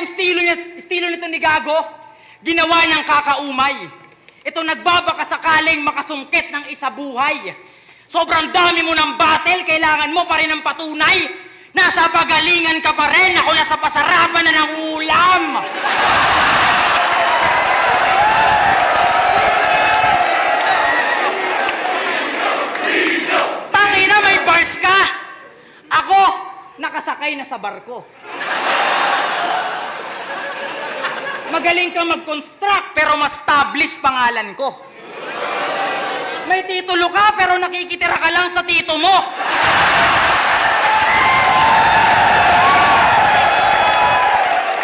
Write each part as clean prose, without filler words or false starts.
yung estilo nito ni Gago? Ginawa niyang kakaumay. Ito nagbabaka sakaling makasungkit ng isa buhay. Sobrang dami mo ng battle, kailangan mo pa rin ng patunay. Nasa pagalingan ka pa rin, ako nasa pasarapan na ng ulam. Tangina, may bars ka. Ako, nakasakay na sa barko. Magaling kang mag-construct, pero ma-establish pangalan ko. May titulo ka, pero nakikitira ka lang sa tito mo.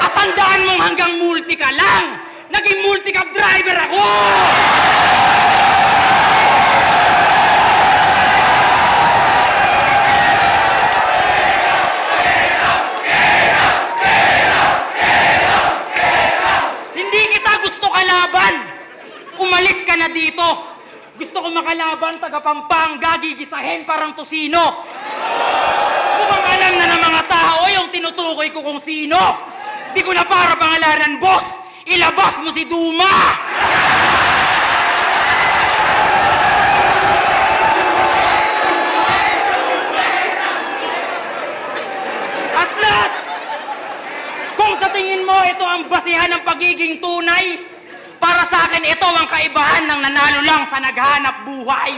At tandaan mong hanggang multi ka lang. Naging multi-cab driver ako! Umalis ka na dito. Gusto ko makalaban, taga Pampanga, gigisahin parang tosino. Mukhang alam na ng mga tao yung tinutukoy ko kung sino. Di ko na para pangalanan, boss. Ilabas mo si Duma. At last, kung sa tingin mo ito ang basihan ng pagiging tunay, para sa akin, ito ang kaibahan ng nanalo lang sa naghanap buhay.